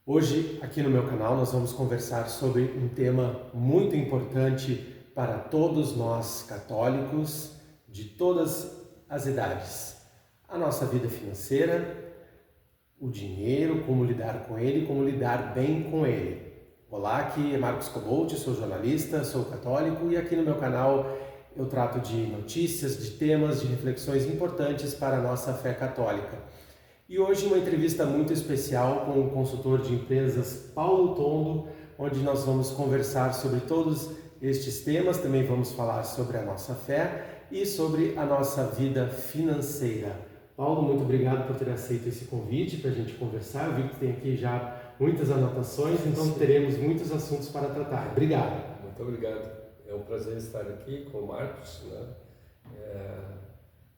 Hoje, aqui no meu canal, nós vamos conversar sobre um tema muito importante para todos nós católicos de todas as idades. A nossa vida financeira, o dinheiro, como lidar com ele, como lidar bem com ele. Olá, aqui é Marcos Cobolt, sou jornalista, sou católico e aqui no meu canal eu trato de notícias, de temas, de reflexões importantes para a nossa fé católica. E hoje uma entrevista muito especial com o consultor de empresas Paulo Tondo, onde nós vamos conversar sobre todos estes temas, também vamos falar sobre a nossa fé e sobre a nossa vida financeira. Paulo, muito obrigado por ter aceito esse convite para a gente conversar. Eu vi que tem aqui já muitas anotações, então teremos muitos assuntos para tratar. Obrigado. Muito obrigado. É um prazer estar aqui com o Marcos, né?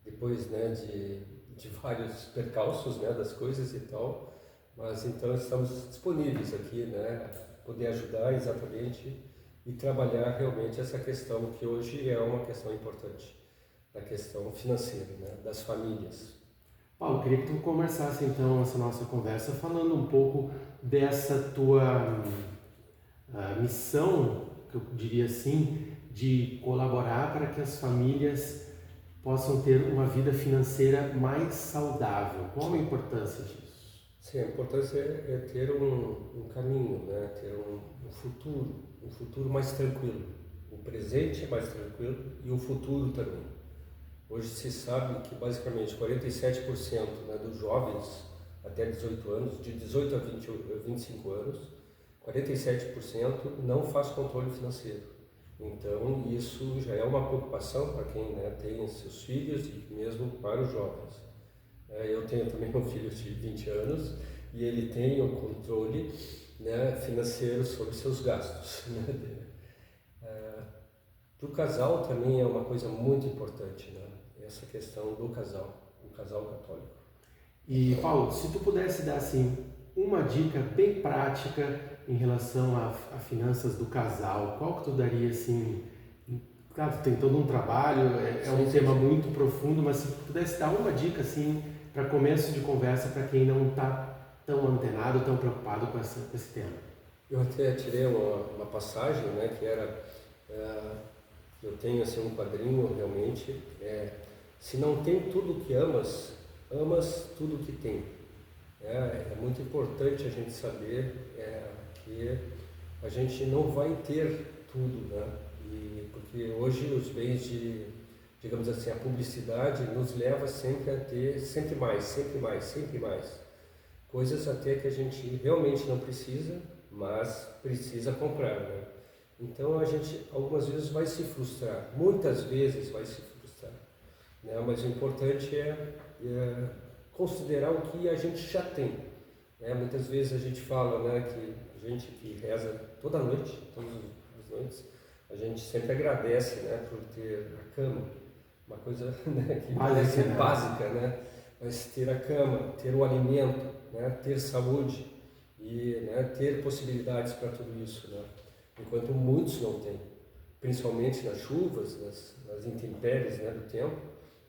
Depois, né, de vários percalços, né, das coisas e tal, mas então estamos disponíveis aqui, né, poder ajudar exatamente e trabalhar realmente essa questão que hoje é uma questão importante, a questão financeira, né, das famílias. Paulo, queria que tu começasse então essa nossa conversa falando um pouco dessa tua missão, que eu diria assim, de colaborar para que as famílias possam ter uma vida financeira mais saudável. Qual a importância disso? Sim, a importância é ter um caminho, né? Ter um futuro mais tranquilo. O presente é mais tranquilo e o futuro também. Hoje se sabe que basicamente 47%, né, dos jovens até 18 anos, de 18 a 25 anos, 47% não faz controle financeiro. Então isso já é uma preocupação para quem, né, tem seus filhos e mesmo para os jovens. Eu tenho também um filho de 20 anos e ele tem o controle, né, financeiro sobre seus gastos. Né? Para o casal também é uma coisa muito importante, né? Essa questão do casal, o casal católico. E Paulo, se tu pudesse dar assim uma dica bem prática em relação a finanças do casal, qual que tu daria assim? Claro, tem todo um trabalho, é um tema muito profundo, mas se tu pudesse dar uma dica assim para começo de conversa para quem não está tão antenado, tão preocupado com esse tema. Eu até tirei uma passagem, né, que era, eu tenho assim um quadrinho realmente, se não tem tudo que amas, amas tudo que tem. É muito importante a gente saber que a gente não vai ter tudo, né? Porque hoje os bens digamos assim, a publicidade nos leva sempre a ter sempre mais, sempre mais, sempre mais. Coisas até que a gente realmente não precisa, mas precisa comprar, né? Então a gente algumas vezes vai se frustrar, muitas vezes vai se frustrar, né? Mas o importante é considerar o que a gente já tem, né? Muitas vezes a gente fala, né, que a gente que reza toda noite, todas as noites, a gente sempre agradece, né, por ter a cama, uma coisa, né, que parece básica, né? Mas ter a cama, ter o alimento, né, ter saúde e, né, ter possibilidades para tudo isso, né? Enquanto muitos não têm, principalmente nas chuvas, nas intempéries, né, do tempo.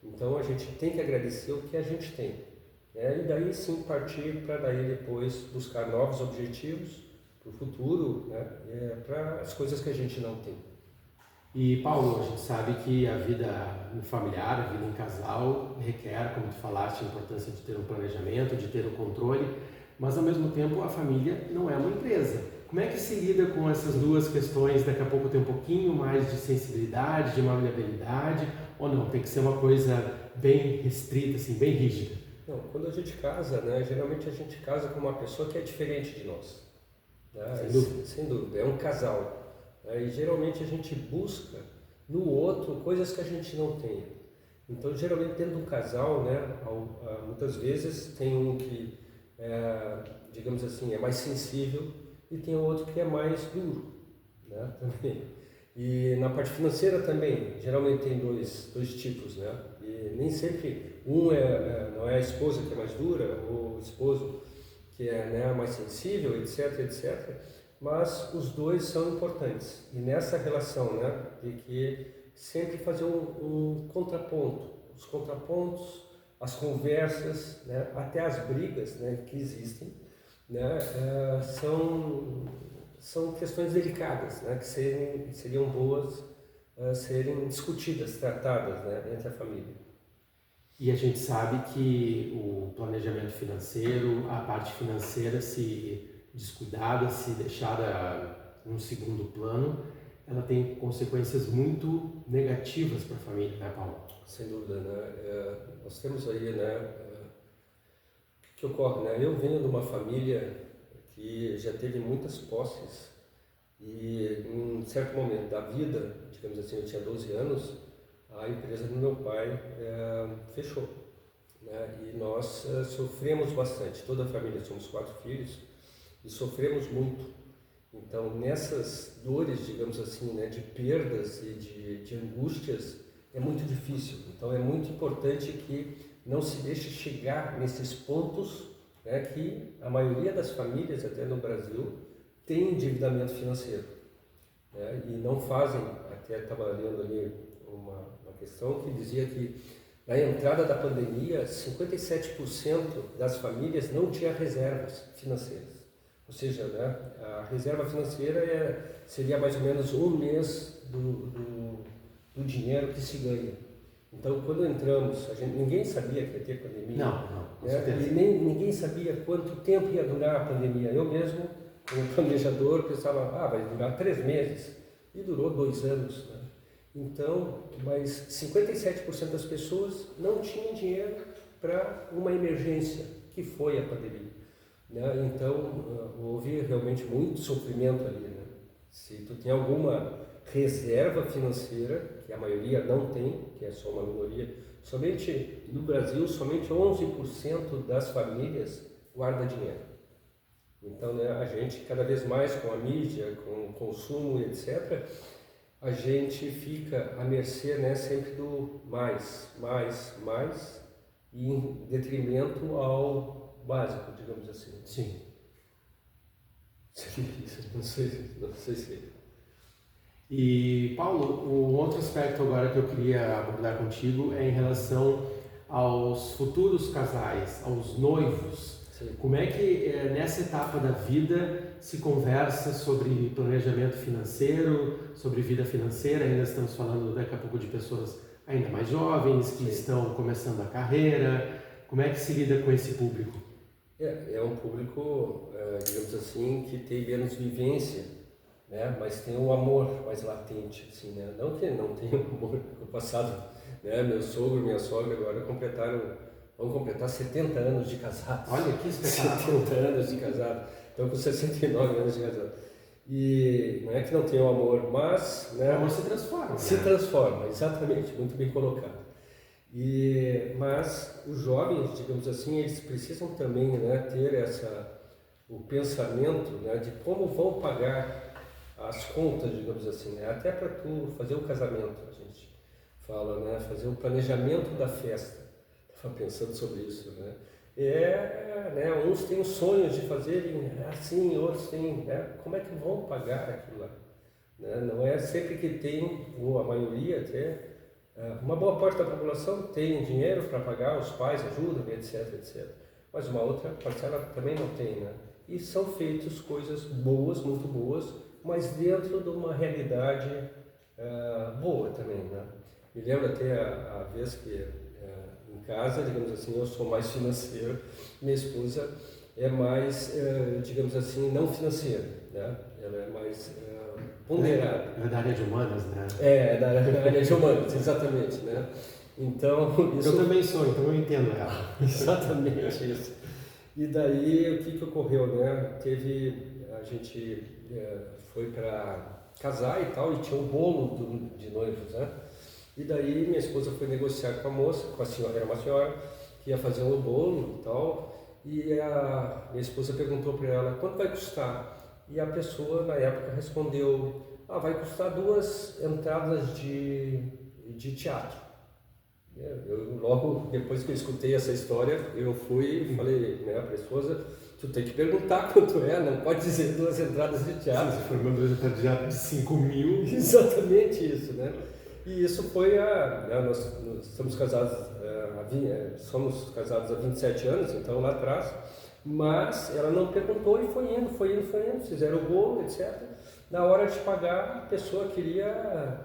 Então a gente tem que agradecer o que a gente tem, né? E daí sim partir para daí depois buscar novos objetivos para o futuro, né, para as coisas que a gente não tem. E Paulo, a gente sabe que a vida familiar, a vida em casal requer, como tu falaste, a importância de ter um planejamento, de ter um controle, mas ao mesmo tempo a família não é uma empresa. Como é que se lida com essas duas questões? Daqui a pouco tem um pouquinho mais de sensibilidade, de maleabilidade, ou não? Tem que ser uma coisa bem restrita, assim, bem rígida. Não, quando a gente casa, né, geralmente a gente casa com uma pessoa que é diferente de nós, né? Sem dúvida. Sem dúvida, é um casal. E geralmente a gente busca no outro coisas que a gente não tem. Então, geralmente, dentro do casal, né, muitas vezes tem um que, digamos assim, é mais sensível e tem outro que é mais duro, né, também. E na parte financeira também, geralmente tem dois tipos, né? E nem sempre não é a esposa que é mais dura, ou o esposo que é, né, mais sensível, etc, etc. Mas os dois são importantes. E nessa relação, né, de que sempre fazer um contraponto, os contrapontos, as conversas, né, até as brigas, né, que existem, né, são questões delicadas, né, que seriam boas serem discutidas, tratadas, né, entre a família. E a gente sabe que o planejamento financeiro, a parte financeira, se descuidada, se deixada em um segundo plano, ela tem consequências muito negativas para a família, né, Paulo? Sem dúvida, né? Nós temos aí, né, o que ocorre, né? Eu venho de uma família que já teve muitas posses e em um certo momento da vida, digamos assim, eu tinha 12 anos, a empresa do meu pai fechou, né? E nós sofremos bastante, toda a família, somos 4 filhos e sofremos muito. Então, nessas dores, digamos assim, né, de perdas e de angústias, é muito difícil. Então, é muito importante que não se deixe chegar nesses pontos, né, que a maioria das famílias, até no Brasil, tem endividamento financeiro, né, e não fazem. Até estava lendo ali uma questão que dizia que na entrada da pandemia, 57% das famílias não tinha reservas financeiras. Ou seja, né, a reserva financeira seria mais ou menos um mês do dinheiro que se ganha. Então, quando entramos, ninguém sabia que ia ter pandemia. Não, com né? certeza. E ninguém sabia quanto tempo ia durar a pandemia. Eu mesmo, como planejador, pensava, vai durar 3 meses. E durou 2 anos. Né? Então, mas 57% das pessoas não tinham dinheiro para uma emergência, que foi a pandemia. Né? Então, houve realmente muito sofrimento ali. Né? Se tu tem alguma reserva financeira, que a maioria não tem, que é só uma minoria, somente no Brasil, somente 11% das famílias guarda dinheiro. Então, né, a gente, cada vez mais com a mídia, com o consumo, etc., a gente fica à mercê, né, sempre do mais, e em detrimento ao básico, digamos assim. Sim. Não sei se... E, Paulo, o outro aspecto agora que eu queria abordar contigo é em relação aos futuros casais, aos noivos. Sim. Como é que nessa etapa da vida se conversa sobre planejamento financeiro, sobre vida financeira? Ainda estamos falando daqui a pouco de pessoas ainda mais jovens, que estão começando a carreira. Como é que se lida com esse público? É um público, digamos assim, que tem menos vivência, né? Mas tem um amor mais latente, assim, né? Não que não tenha um amor no passado, né? Meu sogro e minha sogra agora vão completar 70 anos de casado. Olha que espetáculo! 70 anos de casado, estão com 69 anos de casado. E não é que não tenha um amor, mas... né, o amor se transforma. Se transforma, exatamente, muito bem colocado. Mas os jovens, digamos assim, eles precisam também, né, ter o pensamento, né, de como vão pagar as contas, digamos assim, né, até para tu fazer o casamento, a gente fala, né, fazer o planejamento da festa. Estava pensando sobre isso, né? Né, uns têm os sonhos de fazerem assim, outros têm, né, como é que vão pagar aquilo lá? Né? Não é sempre que tem, ou a maioria até, uma boa parte da população tem dinheiro para pagar, os pais ajudam, etc. Mas uma outra parcela também não tem, né? E são feitas coisas boas, muito boas, mas dentro de uma realidade boa também, né? Me lembro até a vez que em casa, digamos assim, eu sou mais financeiro, minha esposa é mais, digamos assim, não financeira, né? Ela é mais ponderada. É da área de humanas, né? É da área de humanas, exatamente, né? Então, isso... Eu também sou, então eu entendo ela. Exatamente isso. E daí, o que ocorreu, né? A gente foi para casar e tal, e tinha um bolo de noivos, né? E daí minha esposa foi negociar com a moça, com a senhora, era uma senhora, que ia fazer um bolo e tal, e a minha esposa perguntou para ela, quanto vai custar? E a pessoa, na época, respondeu, vai custar 2 entradas de teatro. Eu, logo depois que eu escutei essa história, eu fui e falei, né, para a esposa, tu tem que perguntar quanto é, não pode dizer 2 entradas de teatro. Se for uma 2 entradas de teatro de 5 mil... Exatamente isso, né? E isso foi nós estamos casados, somos casados há 27 anos, então lá atrás Mas ela não perguntou e foi indo, fizeram o bolo, etc. Na hora de pagar, a pessoa queria,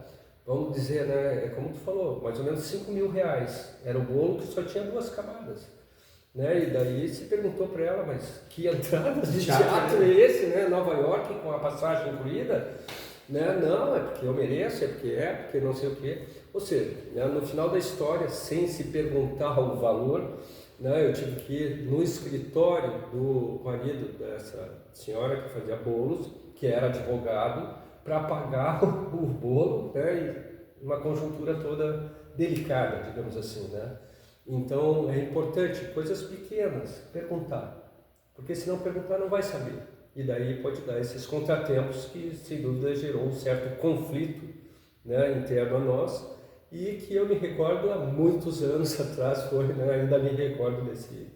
vamos dizer, né, é como tu falou, mais ou menos 5 mil reais. Era o bolo que só tinha 2 camadas. Né? E daí se perguntou para ela, mas que entrada de teatro é esse, né? Nova York com a passagem incluída? Né? Não, é porque eu mereço, porque não sei o quê. Ou seja, né, no final da história, sem se perguntar o valor, né, eu tive que ir no escritório do marido dessa senhora que fazia bolos, que era advogado, para pagar o bolo, né, e uma conjuntura toda delicada, digamos assim, né? Então é importante, coisas pequenas, perguntar, porque se não perguntar não vai saber. E daí pode dar esses contratempos que, sem dúvida, gerou um certo conflito, né, interno a nós, e que eu me recordo há muitos anos atrás, né, ainda me recordo desse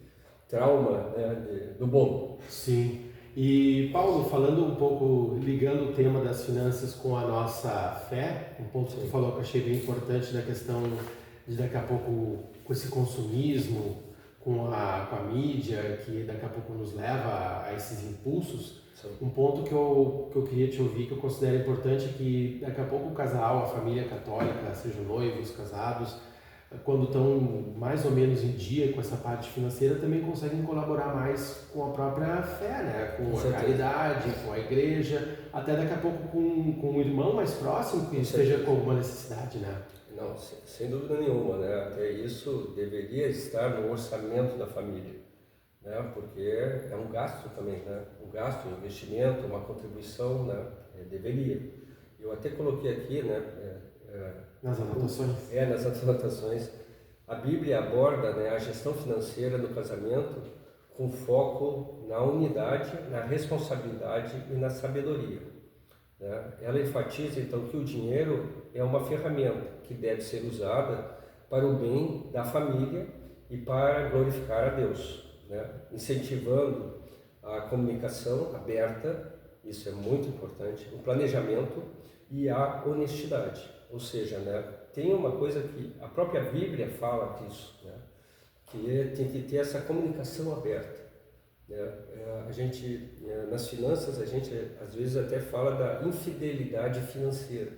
trauma, né, do bolo. Sim. E Paulo, falando um pouco, ligando o tema das finanças com a nossa fé, um ponto que tu falou que eu achei bem importante da questão de daqui a pouco com esse consumismo, com a mídia, que daqui a pouco nos leva a esses impulsos. Sim. Um ponto que eu queria te ouvir, que eu considero importante, é que daqui a pouco o casal, a família católica, sejam noivos, casados, quando estão mais ou menos em dia com essa parte financeira, também conseguem colaborar mais com a própria fé, né? Com a caridade, com a igreja, até daqui a pouco com um irmão mais próximo que esteja com alguma necessidade, né? Não, sem dúvida nenhuma, né? Até isso deveria estar no orçamento da família, né? Porque é um gasto também, né? Um gasto, um investimento, uma contribuição, né? Deveria. Eu até coloquei aqui, né? Nas anotações. Nas anotações. A Bíblia aborda, né, a gestão financeira no casamento com foco na unidade, na responsabilidade e na sabedoria. Né? Ela enfatiza então que o dinheiro é uma ferramenta que deve ser usada para o bem da família e para glorificar a Deus, né? Incentivando a comunicação aberta, isso é muito importante, o planejamento e a honestidade. Ou seja, né, tem uma coisa que a própria Bíblia fala disso, né, que tem que ter essa comunicação aberta. Né? A gente, nas finanças, a gente às vezes até fala da infidelidade financeira.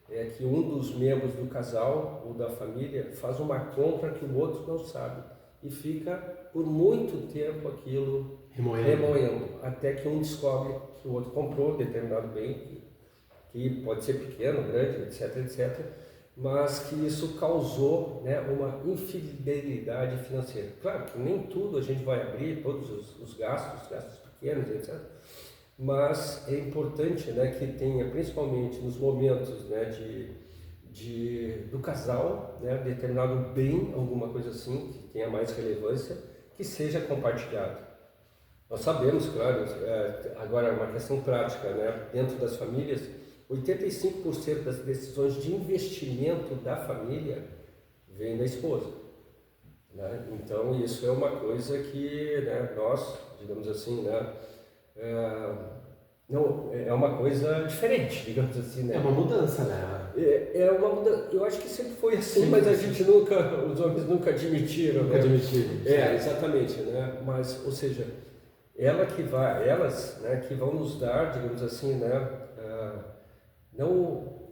É que um dos membros do casal ou da família faz uma compra que o outro não sabe e fica por muito tempo aquilo remoendo, até que um descobre que o outro comprou determinado bem, que pode ser pequeno, grande, etc, etc, mas que isso causou, né, uma infidelidade financeira. Claro que nem tudo a gente vai abrir, todos os gastos pequenos, etc, mas é importante, né, que tenha, principalmente nos momentos, né, do casal, né, determinado bem, alguma coisa assim, que tenha mais relevância, que seja compartilhado. Nós sabemos, claro, agora uma questão prática, né, dentro das famílias, 85% das decisões de investimento da família vem da esposa. Né? Então, isso é uma coisa que, né, nós, digamos assim, né, não, é uma coisa diferente, digamos assim. Né? É uma mudança, né? É uma mudança. Eu acho que sempre foi assim, sim, mas a gente os homens nunca admitiram. Nunca admitiram. Exatamente. Né? Mas, ou seja, elas, né, que vão nos dar, digamos assim, né, não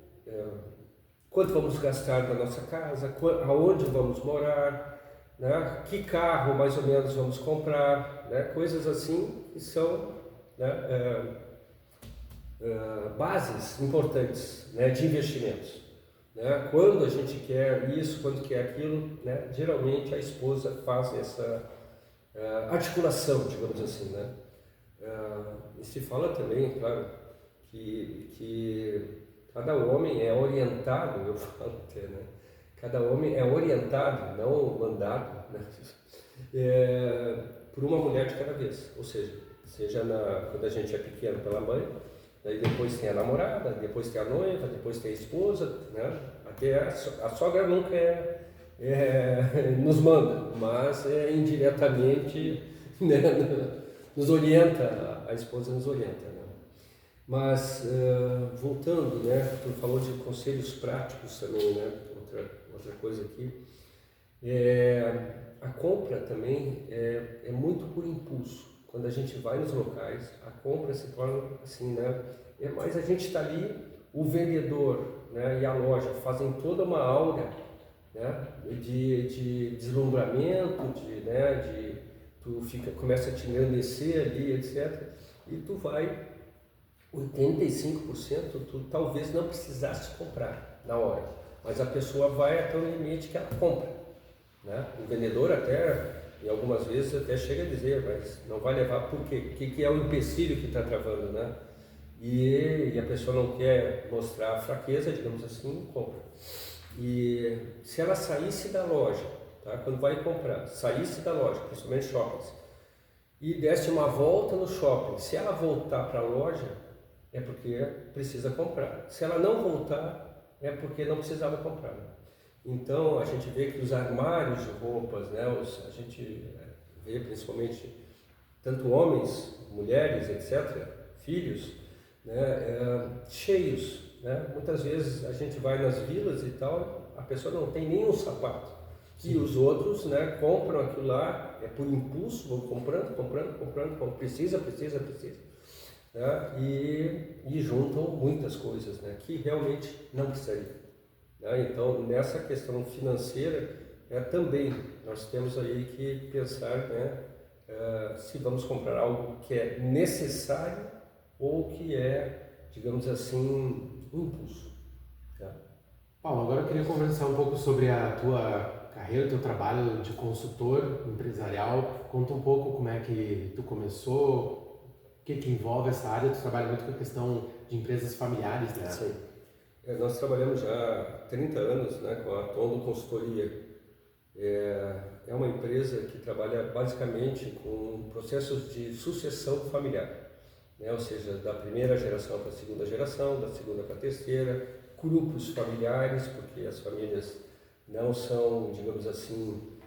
quanto vamos gastar na nossa casa, aonde vamos morar, né, que carro mais ou menos vamos comprar, né, coisas assim que são, né, bases importantes, né, de investimentos. Né? Quando a gente quer isso, quando quer aquilo, né, geralmente a esposa faz essa articulação, digamos assim. Né? E se fala também, claro, que cada homem é orientado, eu falo até, né? Cada homem é orientado, não mandado, né? Por uma mulher de cada vez, ou seja quando a gente é pequeno pela mãe, daí depois tem a namorada, depois tem a noiva, depois tem a esposa, né? Até a sogra nunca nos manda, mas indiretamente, né, nos orienta, a esposa nos orienta. Né? Mas, voltando, né, tu falou de conselhos práticos também, né? Outra coisa aqui, a compra também é muito por impulso. quando a gente vai nos locais, a compra se torna assim, né? Mas a gente está ali, o vendedor, né, e a loja fazem toda uma aura, né, de deslumbramento, tu começa a te engrandecer ali, etc. E tu vai, 85% tu talvez não precisasse comprar na hora, mas a pessoa vai até o limite que ela compra, né? O vendedor até, e algumas vezes até chega a dizer, mas não vai levar por quê? O que é o empecilho que está travando, né? E a pessoa não quer mostrar fraqueza, digamos assim, compra. E se ela saísse da loja, tá? Quando vai comprar, saísse da loja, principalmente shoppings, e desse uma volta no shopping, se ela voltar para a loja, é porque precisa comprar. Se ela não voltar, é porque não precisava comprar. Então a gente vê que os armários de roupas, né, a gente vê principalmente tanto homens, mulheres, etc., filhos, né, cheios, né? Muitas vezes a gente vai nas vilas e tal, a pessoa não tem nenhum sapato. Sim. E os outros, né, compram aquilo lá, por impulso, vão comprando, precisa. Né? E juntam muitas coisas, né, que realmente não precisariam. Né? Então, nessa questão financeira, também nós temos aí que pensar, né, se vamos comprar algo que é necessário ou que é, digamos assim, um impulso. Tá? Paulo, agora eu queria conversar um pouco sobre a tua carreira, o teu trabalho de consultor empresarial. Conta um pouco como é que tu começou, o que envolve essa área. Tu trabalha muito com a questão de empresas familiares, né? Sim. Nós trabalhamos já há 30 anos, né, com a Tondo Consultoria. É uma empresa que trabalha basicamente com processos de sucessão familiar, né? Ou seja, da primeira geração para a segunda geração, da segunda para a terceira, grupos familiares, porque as famílias não são, digamos assim,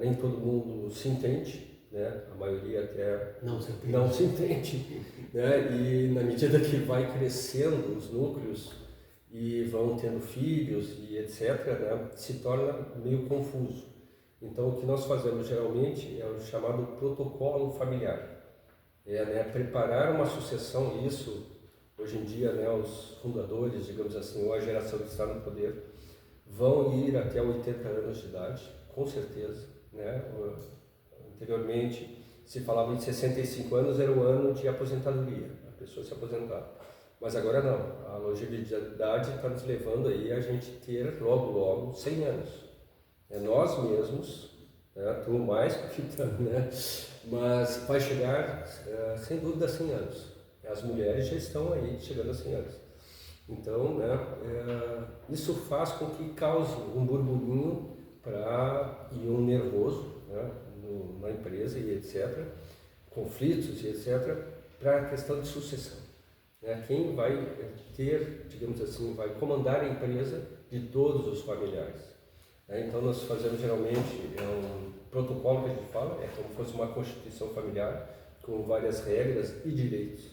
nem todo mundo se entende, né? A maioria até não se entende, né? E na medida que vai crescendo os núcleos e vão tendo filhos e etc., né, se torna meio confuso. Então, o que nós fazemos geralmente é o chamado protocolo familiar. Né, preparar uma sucessão, isso, hoje em dia, né, os fundadores, digamos assim, ou a geração que está no poder, vão ir até 80 anos de idade, com certeza. Né? Anteriormente, se falava de 65 anos, era o ano de aposentadoria, a pessoa se aposentava. Mas agora não, a longevidade está nos levando aí a gente ter logo 100 anos. Nós mesmos, né, tu mais, né, mas vai chegar sem dúvida a 100 anos. As mulheres já estão aí chegando a 100 anos. Então, né, isso faz com que cause um burburinho e um nervoso, né, na empresa e etc., conflitos e etc., para a questão de sucessão. Quem vai ter, digamos assim, vai comandar a empresa de todos os familiares. Então nós fazemos geralmente um protocolo que a gente fala, como se fosse uma constituição familiar com várias regras e direitos,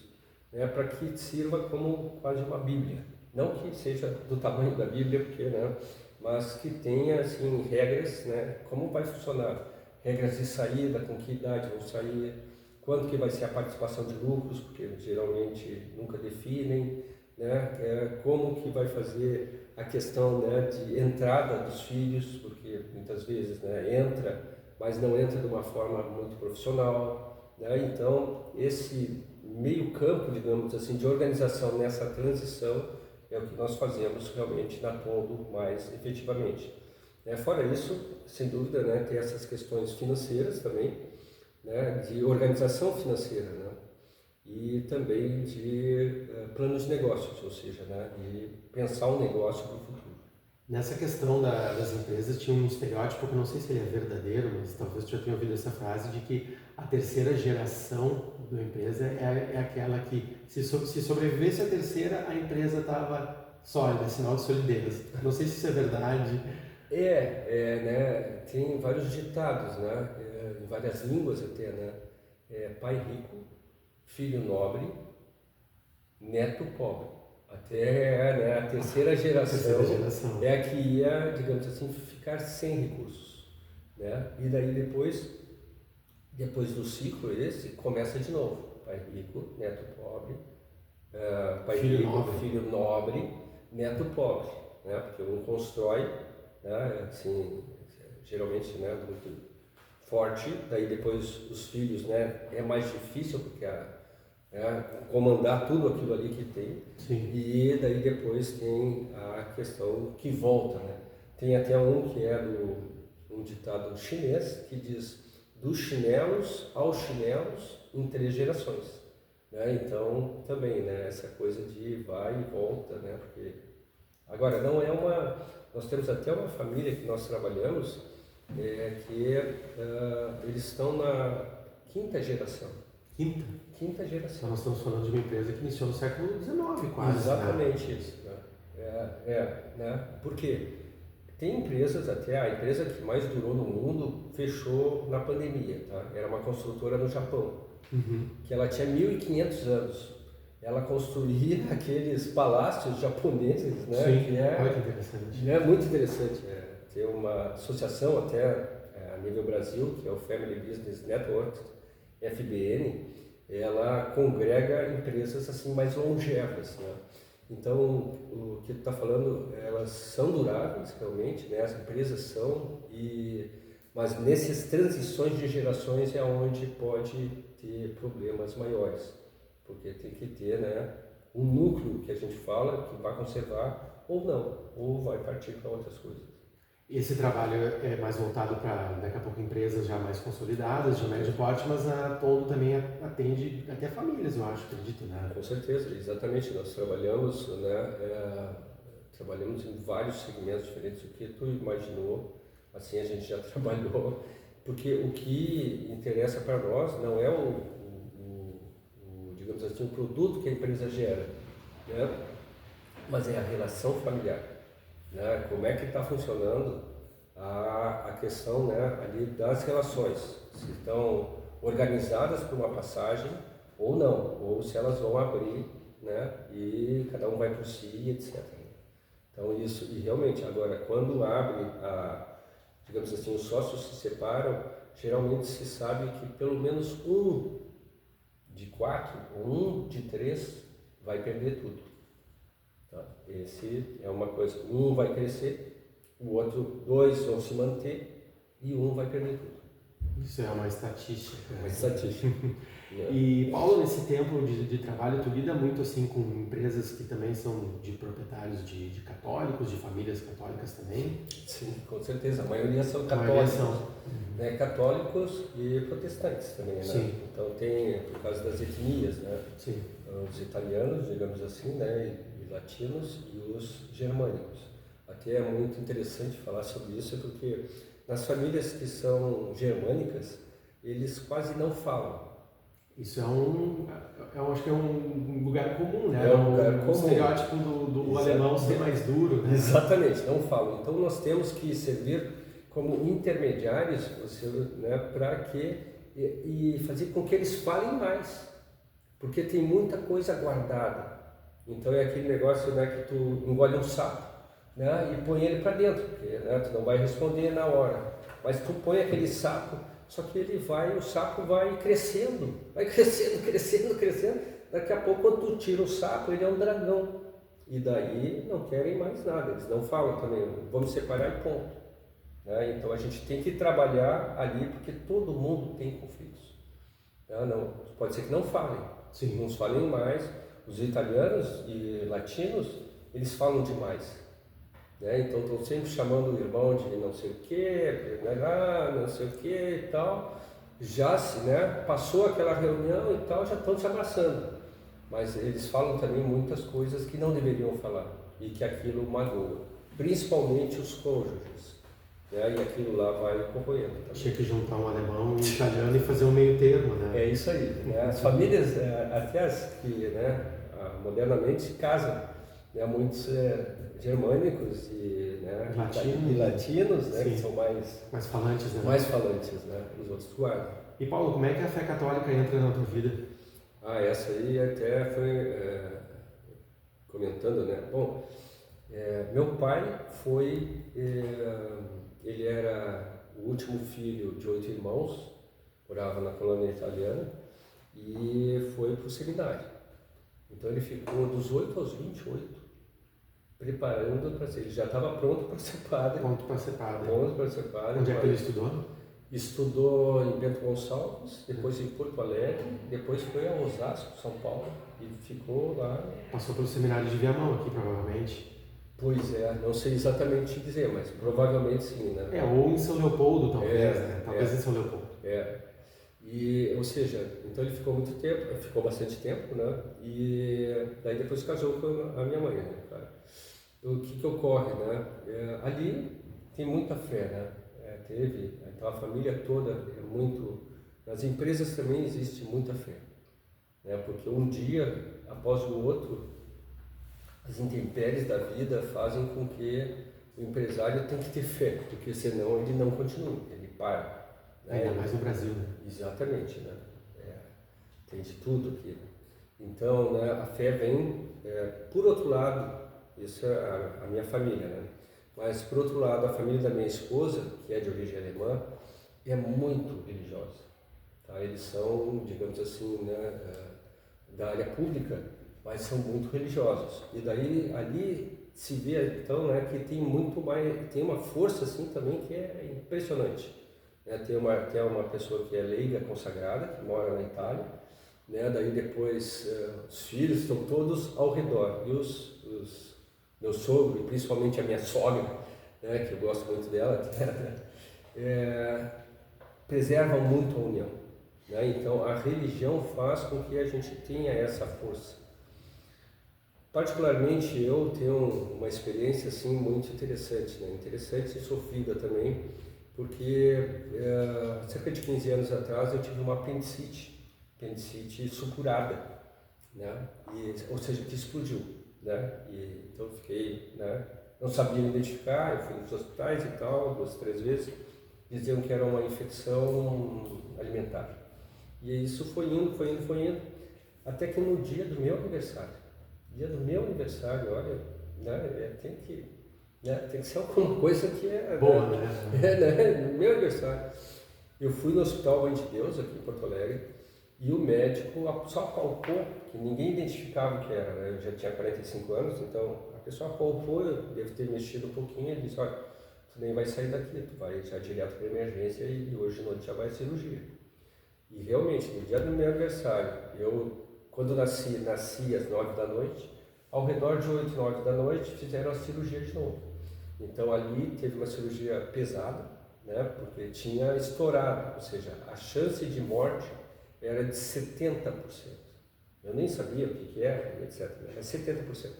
para que sirva como quase uma Bíblia. Não que seja do tamanho da Bíblia, porque, né, mas que tenha assim regras, né, como vai funcionar, regras de saída, com que idade vão sair, quanto que vai ser a participação de lucros, porque geralmente nunca definem, né? Como que vai fazer a questão, né, de entrada dos filhos, porque muitas vezes, né, entra, mas não entra de uma forma muito profissional, né? Então, esse meio campo, digamos assim, de organização nessa transição é o que nós fazemos realmente na Tondo mais efetivamente. Fora isso, sem dúvida, né, tem essas questões financeiras também, né, de organização financeira, né, e também de planos de negócios, ou seja, né, de pensar um negócio para o futuro. Nessa questão das empresas tinha um estereótipo que eu não sei se ele é verdadeiro, mas talvez tu já tenha ouvido essa frase de que a terceira geração da empresa é aquela que se sobrevivesse a terceira, a empresa estava sólida, sinal de solidez. Não sei se isso é verdade. Né, tem vários ditados, né, em várias línguas até, né, pai rico, filho nobre, neto pobre. Até, né, a terceira geração é a que ia, digamos assim, ficar sem recursos, né, e daí depois Depois do ciclo esse, começa de novo. Pai rico, neto pobre, pai Filho rico, nobre. filho nobre, neto pobre, né? Porque um constrói, né? Assim, geralmente, né? Muito forte, daí depois os filhos, né? É mais difícil porque comandar tudo aquilo ali que tem. Sim. E daí depois tem a questão que volta, né? Tem até um que é um ditado chinês que diz dos chinelos aos chinelos em 3 gerações, né? Então também, né? Essa coisa de vai e volta, né? Porque agora não é nós temos até uma família que nós trabalhamos eles estão na 5ª geração. Quinta geração. Então nós estamos falando de uma empresa que iniciou no século XIX, quase. Exatamente, né? isso. Né? Por quê? Tem empresas, até a empresa que mais durou no mundo fechou na pandemia, tá? Era uma construtora no Japão, que ela tinha 1.500 anos. Ela construía aqueles palácios japoneses, né? Sim, que olha que interessante. É muito interessante. Tem uma associação até a nível Brasil, que é o Family Business Network, FBN, ela congrega empresas assim mais longevas, né? Então, o que tu está falando, elas são duráveis realmente, né? As empresas são, mas nessas transições de gerações é onde pode ter problemas maiores, porque tem que ter, né, um núcleo que a gente fala que vai conservar ou não, ou vai partir para outras coisas. Esse trabalho é mais voltado para, daqui a pouco, empresas já mais consolidadas, de médio porte, mas a Toldo também atende até famílias, eu acho, acredito, né? Com certeza, exatamente. Nós trabalhamos, né, trabalhamos em vários segmentos diferentes. O que tu imaginou, assim, a gente já trabalhou, porque o que interessa para nós não é digamos assim, o produto que a empresa gera, né, mas é a relação familiar. Né? Como é que está funcionando a questão, né, ali das relações, se estão organizadas por uma passagem ou não, ou se elas vão abrir, né, e cada um vai por si, etc. Então isso, e realmente agora quando abre, digamos assim, os sócios se separam, geralmente se sabe que pelo menos um de 4 ou um de 3 vai perder tudo. Tá? Esse é uma coisa, um vai crescer, o outro 2 vão se manter e um vai perder tudo. Isso é uma estatística. Uma estatística. E Paulo, nesse tempo de trabalho, tu lida muito assim com empresas que também são de proprietários de católicos, de famílias católicas também? Sim, com certeza. A maioria são católicos. Né, católicos e protestantes também, né? Sim. Então tem, por causa das etnias, né? Sim. Os italianos, digamos assim, né? E latinos e os germânicos. Até é muito interessante falar sobre isso, porque nas famílias que são germânicas, eles quase não falam. Isso acho que é um lugar comum, né? É um lugar comum. O estereótipo do alemão ser mais duro, né? Exatamente, não falam. Então nós temos que servir como intermediários, né, para que e fazer com que eles falem mais, porque tem muita coisa guardada. Então é aquele negócio, né, que tu engole um sapo, né, e põe ele para dentro, porque, né, tu não vai responder na hora, mas tu põe aquele sapo, só que o sapo vai crescendo, crescendo. Daqui a pouco quando tu tira o sapo, ele é um dragão. E daí não querem mais nada, eles não falam também, vamos separar e ponto. Né? Então a gente tem que trabalhar ali porque todo mundo tem conflitos. Não, pode ser que não falem, Sim. uns falem mais, os italianos e latinos, eles falam demais. Né? Então estão sempre chamando o irmão de não sei o que, não sei o que e tal. Já se, né, passou aquela reunião e tal, já estão se abraçando. Mas eles falam também muitas coisas que não deveriam falar e que aquilo magoa, principalmente os cônjuges. Né? E aquilo lá vai corroendo. Tinha que juntar um alemão e um italiano e fazer um meio termo, né? É isso aí. Né? As famílias, até as que, né, modernamente se casam, né? Muitos germânicos e, né, latinos, né, que são mais falantes, né? Mais falantes, né? Os outros guardam. E Paulo, como é que a fé católica entra na tua vida? Essa aí até foi comentando, né? Bom, meu pai foi, ele era o último filho de 8 irmãos, morava na colônia italiana, e foi para o seminário. Então ele ficou dos 8 aos 28, preparando para ser. Ele já estava pronto para ser padre. Pronto para ser padre. Pronto para ser padre. Onde é que ele estudou? Estudou em Bento Gonçalves, depois em Porto Alegre, depois foi a Osasco, São Paulo, e ficou lá. Passou pelo seminário de Viamão aqui, provavelmente. Pois é, não sei exatamente te dizer, mas provavelmente sim, né? Ou em São Leopoldo, talvez, né? Talvez em São Leopoldo. E, ou seja, então ele ficou muito tempo, ficou bastante tempo, né? E daí depois casou com a minha mãe, né, cara? O que ocorre, né? Ali tem muita fé, né? Então a família toda é muito... Nas empresas também existe muita fé, né? Porque um dia após o outro, as intempéries da vida fazem com que o empresário tenha que ter fé, porque senão ele não continua, ele para. Né? Ainda mais no Brasil, né? Exatamente, né? Tem de tudo aqui. Então, né, a fé vem, por outro lado, isso é a minha família, né? Mas, por outro lado, a família da minha esposa, que é de origem alemã, é muito religiosa. Tá? Eles são, digamos assim, né, da área pública, mas são muito religiosos. E daí, ali se vê, então, né, que tem muito mais, tem uma força, assim, também, que é impressionante. Tem uma pessoa que é leiga consagrada, que mora na Itália, né? Daí depois os filhos estão todos ao redor, e os meu sogro, e principalmente a minha sogra, né, que eu gosto muito dela, preservam muito a união. Né? Então a religião faz com que a gente tenha essa força. Particularmente eu tenho uma experiência assim muito interessante, né? Interessante e sofrida também, porque cerca de 15 anos atrás eu tive uma apendicite supurada, né? Ou seja, que explodiu, né? Então eu fiquei, né? Não sabia me identificar, eu fui nos hospitais e tal, 2, 3 vezes, diziam que era uma infecção alimentar. E isso foi indo, até que no dia do meu aniversário, olha, né? Tem que ser alguma coisa que boa, né? No meu aniversário, eu fui no Hospital Mãe de Deus, aqui em Porto Alegre, e o médico só apalpou, que ninguém identificava o que era, né? Eu já tinha 45 anos, então a pessoa apalpou, eu devo ter mexido um pouquinho, ele disse, olha, tu nem vai sair daqui, tu vai já direto para emergência e hoje à noite já vai cirurgia. E realmente, no dia do meu aniversário, quando nasci às 9 da noite, ao redor de 8, 9 da noite, fizeram a cirurgia de novo. Então ali teve uma cirurgia pesada, né, porque tinha estourado, ou seja, a chance de morte era de 70%. Eu nem sabia o que era, etc. Era 70%.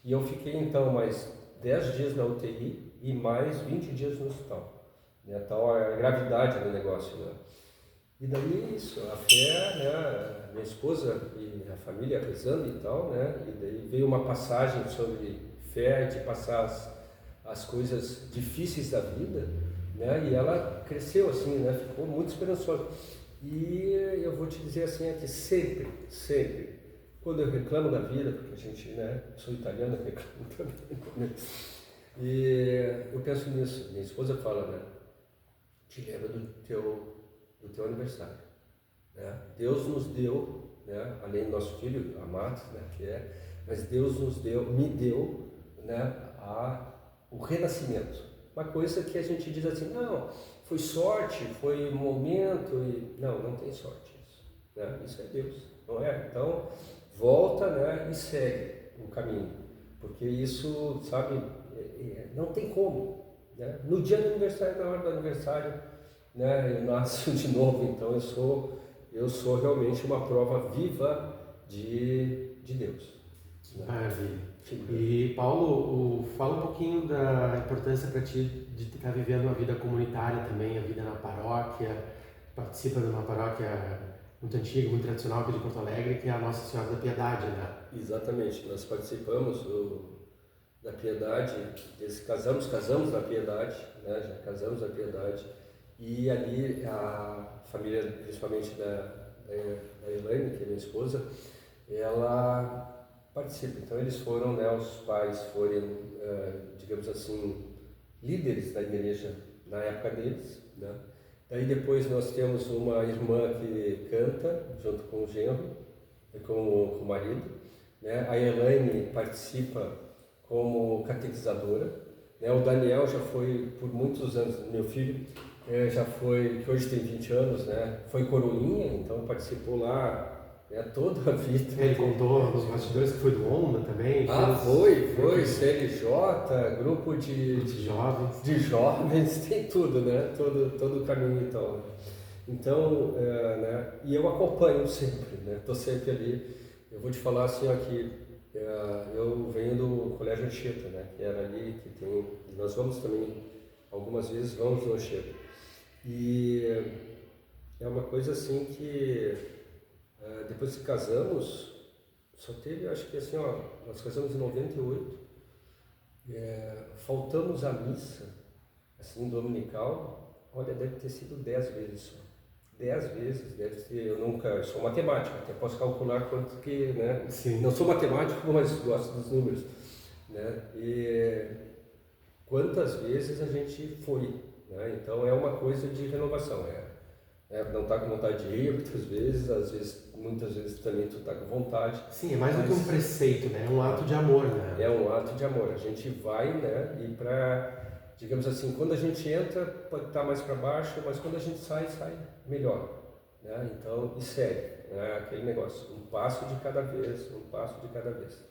E eu fiquei então mais 10 dias na UTI e mais 20 dias no hospital. Né, tal a gravidade do negócio. Né? E daí isso, a fé, né, minha esposa e a família rezando e tal, né, e daí veio uma passagem sobre fé, de passar as coisas difíceis da vida, né, e ela cresceu assim, né, ficou muito esperançosa. E eu vou te dizer assim, que sempre, quando eu reclamo da vida, porque a gente, né, sou italiano, eu reclamo também, e eu penso nisso, minha esposa fala, né, te lembra do teu aniversário, né? Deus nos deu, né, além do nosso filho amado, né, mas Deus me deu, né, o renascimento. Uma coisa que a gente diz assim, não, foi sorte, foi um momento, não tem sorte isso, né? Isso é Deus, não é? Então volta, né, e segue o caminho, porque isso, sabe, não tem como, né? No dia do aniversário, na hora do aniversário, né, eu nasço de novo, então eu sou realmente uma prova viva de Deus. Né? Maravilha. E Paulo, fala um pouquinho da importância para ti de estar vivendo uma vida comunitária também, a vida na paróquia, participa de uma paróquia muito antiga, muito tradicional aqui de Porto Alegre, que é a Nossa Senhora da Piedade, né? Exatamente, nós participamos da Piedade, casamos na Piedade, né, já casamos na Piedade. E ali a família, principalmente da Elaine, que é minha esposa, ela participa. Então eles foram, né, os pais foram, digamos assim, líderes da igreja na época deles, né? Daí depois nós temos uma irmã que canta junto com o genro, com o marido, né? A Elaine participa como catequizadora, né? O Daniel já foi por muitos anos, meu filho, já foi, que hoje tem 20 anos, né? Foi coroinha, então participou lá, né? Toda a vida. Ele contou nos bastidores que foi do Onda também. Foi, CLJ, grupo de jovens. De jovens, tem tudo, né? Todo o caminho então. Então, né? E eu acompanho sempre, né? Estou sempre ali. Eu vou te falar assim, ó, que eu venho do Colégio Anchieta, né? Que era ali, que tem... Nós vamos também, algumas vezes vamos no Anchieta. E é uma coisa assim que, depois que casamos, só teve, acho que assim, ó, nós casamos em 98, faltamos à missa, assim, dominical, olha, deve ter sido 10 vezes só. 10 vezes, deve ter, eu sou matemático, até posso calcular quanto que, né? Sim. Não sou matemático, mas gosto dos números, né? E quantas vezes a gente foi, né? Então é uma coisa de renovação, não está com vontade de ir muitas vezes, muitas vezes também tu está com vontade. Sim, é mais do que um preceito, né? É um ato de amor, né? É um ato de amor, a gente vai, né? E para, digamos assim, quando a gente entra pode estar mais para baixo, mas quando a gente sai melhor, né? Então, e segue, né? Aquele negócio, um passo de cada vez, um passo de cada vez.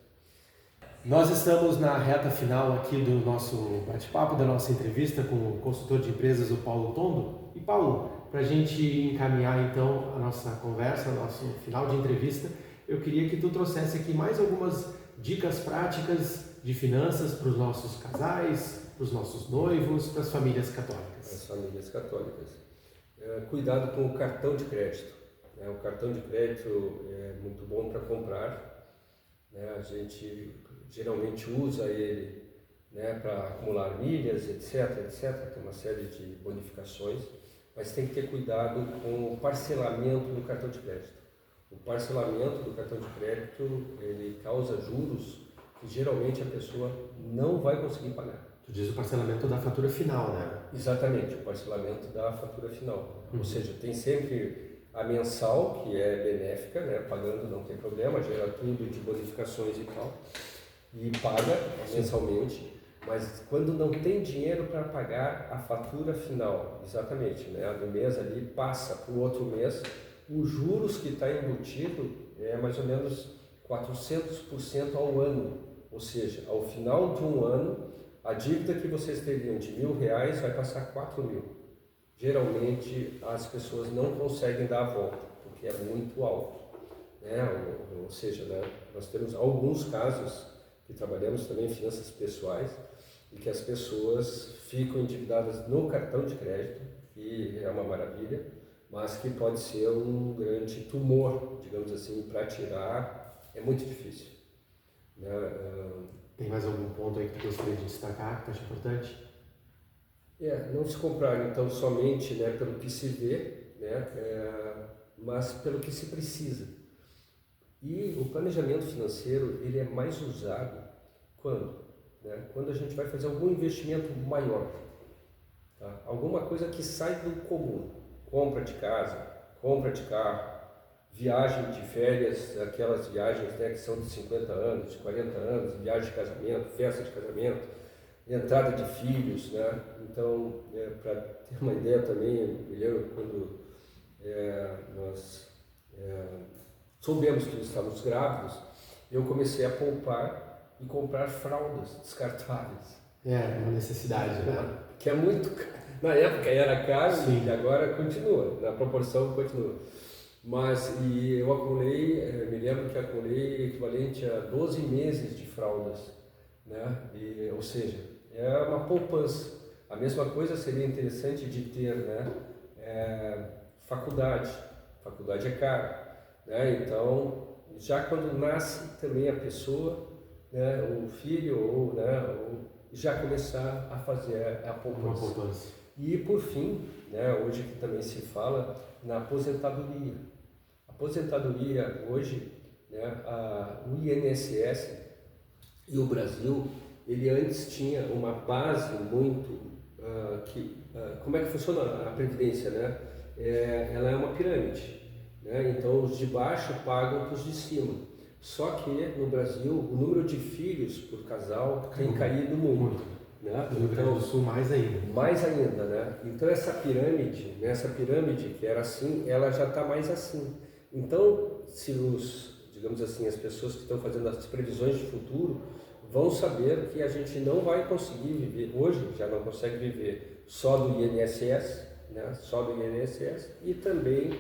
Nós estamos na reta final aqui do nosso bate-papo, da nossa entrevista com o consultor de empresas, o Paulo Tondo. E Paulo, para a gente encaminhar então a nossa conversa, nosso final de entrevista, eu queria que tu trouxesse aqui mais algumas dicas práticas de finanças para os nossos casais, para os nossos noivos, para as famílias católicas. As famílias católicas. Cuidado com o cartão de crédito. O cartão de crédito é muito bom para comprar. A gente geralmente usa ele, né, para acumular milhas, etc. Tem uma série de bonificações, mas tem que ter cuidado com o parcelamento do cartão de crédito. O parcelamento do cartão de crédito, ele causa juros que geralmente a pessoa não vai conseguir pagar. Tu diz o parcelamento da fatura final, né? Exatamente, o parcelamento da fatura final. Ou seja, tem sempre a mensal, que é benéfica, né? Pagando não tem problema, gera tudo de bonificações e tal, e paga mensalmente, mas quando não tem dinheiro para pagar a fatura final, exatamente, né? Do mês ali passa para o outro mês, os juros que está embutido é mais ou menos 400% ao ano, ou seja, ao final de um ano, a dívida que vocês teriam de R$1.000 vai passar 4.000. Geralmente as pessoas não conseguem dar a volta, porque é muito alto, né? Ou seja, né? Nós temos alguns casos que trabalhamos também em finanças pessoais e que as pessoas ficam endividadas no cartão de crédito, e é uma maravilha, mas que pode ser um grande tumor, digamos assim, para tirar é muito difícil, né? Tem mais algum ponto aí que tu gostaria de destacar, que tu acha importante? Não se comprar então somente, né, pelo que se vê, né, mas pelo que se precisa. E o planejamento financeiro, ele é mais usado quando? Né, quando a gente vai fazer algum investimento maior, tá? Alguma coisa que sai do comum, compra de casa, compra de carro, viagem de férias, aquelas viagens, né, que são de 50 anos, de 40 anos, viagem de casamento, festa de casamento, entrada de filhos, né? Então, para ter uma ideia também, eu me lembro quando nós soubemos que estávamos grávidos, eu comecei a poupar e comprar fraldas descartáveis. É uma necessidade, né? Que é muito caro. Na época era caro. Sim. E agora continua, na proporção continua. Mas eu acumulei, me lembro que acumulei equivalente a 12 meses de fraldas, né? Ou seja, é uma poupança. A mesma coisa seria interessante de ter, né? Faculdade é caro, né? Então, já quando nasce também a pessoa, né? O filho ou, né? Já começar a fazer a poupança. Uma poupança. E por fim, né? Hoje que também se fala na aposentadoria. A aposentadoria hoje, né? O INSS e o Brasil, ele antes tinha uma base muito como é que funciona a Previdência, né? Ela é uma pirâmide, né? Então os de baixo pagam para os de cima. Só que no Brasil o número de filhos por casal tem caído muito. Né? No Rio Grande do Sul mais ainda. Mais ainda, né? Então essa pirâmide que era assim, ela já está mais assim. Então, se digamos assim, as pessoas que estão fazendo as previsões de futuro vão saber que a gente não vai conseguir viver, hoje já não consegue viver só do INSS, né? Só do INSS, e também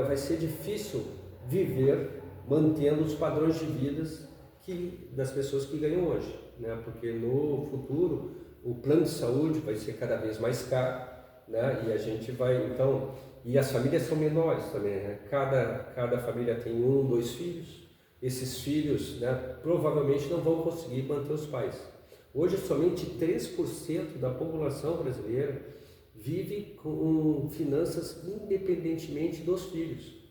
vai ser difícil viver mantendo os padrões de vida das pessoas que ganham hoje, né? Porque no futuro o plano de saúde vai ser cada vez mais caro, né? E a gente vai, então, e as famílias são menores também, né? Cada família tem 1, 2 filhos. Esses filhos, né, provavelmente não vão conseguir manter os pais. Hoje somente 3% da população brasileira vive com finanças independentemente dos filhos,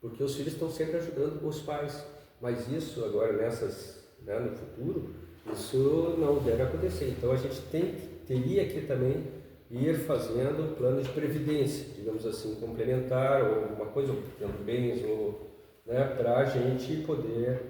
porque os filhos estão sempre ajudando os pais. Mas isso agora né, no futuro, isso não deve acontecer. Então a gente teria que também ir fazendo plano de previdência, digamos assim, complementar, ou alguma coisa, tendo bens, né, para a gente poder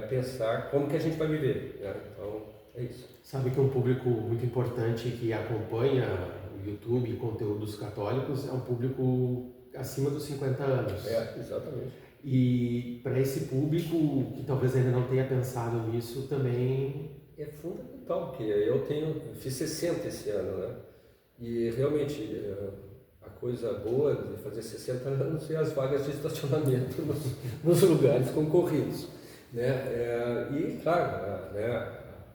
pensar como que a gente vai viver. Né? Então é isso. Sabe que um público muito importante que acompanha o YouTube e conteúdos católicos é um público acima dos 50 anos. Exatamente. E para esse público que talvez ainda não tenha pensado nisso também... É fundamental, porque eu fiz 60 esse ano, né? E realmente a coisa boa de fazer 60 anos é as vagas de estacionamento nos lugares concorridos, né? E claro, né,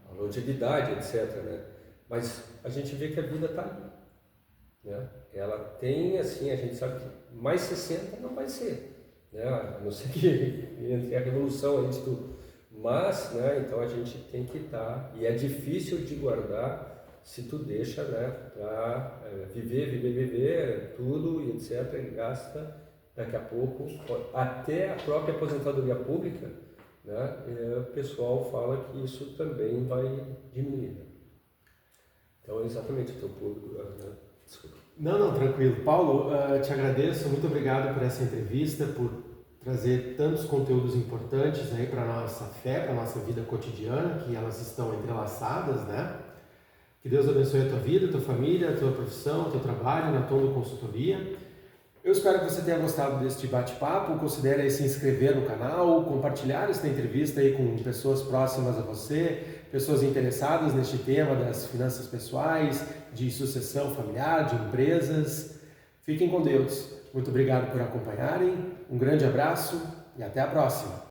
a longevidade, etc. Né? Mas a gente vê que a vida está ali, né? Ela tem, assim, a gente sabe que mais 60 não vai ser, né? A não ser que entre a revolução e tudo. Mas, né, então a gente tem que estar, e é difícil de guardar se tu deixa, né, para viver tudo e etc, e gasta daqui a pouco, até a própria aposentadoria pública, né, o pessoal fala que isso também vai diminuir. Né? Então, exatamente o teu público, né? Desculpa. Não, tranquilo. Paulo, te agradeço, muito obrigado por essa entrevista, por trazer tantos conteúdos importantes aí para a nossa fé, para a nossa vida cotidiana, que elas estão entrelaçadas, né? Que Deus abençoe a tua vida, a tua família, a tua profissão, o teu trabalho na Tondo Consultoria. Eu espero que você tenha gostado deste bate-papo, considere aí se inscrever no canal, compartilhar esta entrevista aí com pessoas próximas a você, pessoas interessadas neste tema das finanças pessoais, de sucessão familiar, de empresas. Fiquem com Deus. Muito obrigado por acompanharem, um grande abraço e até a próxima!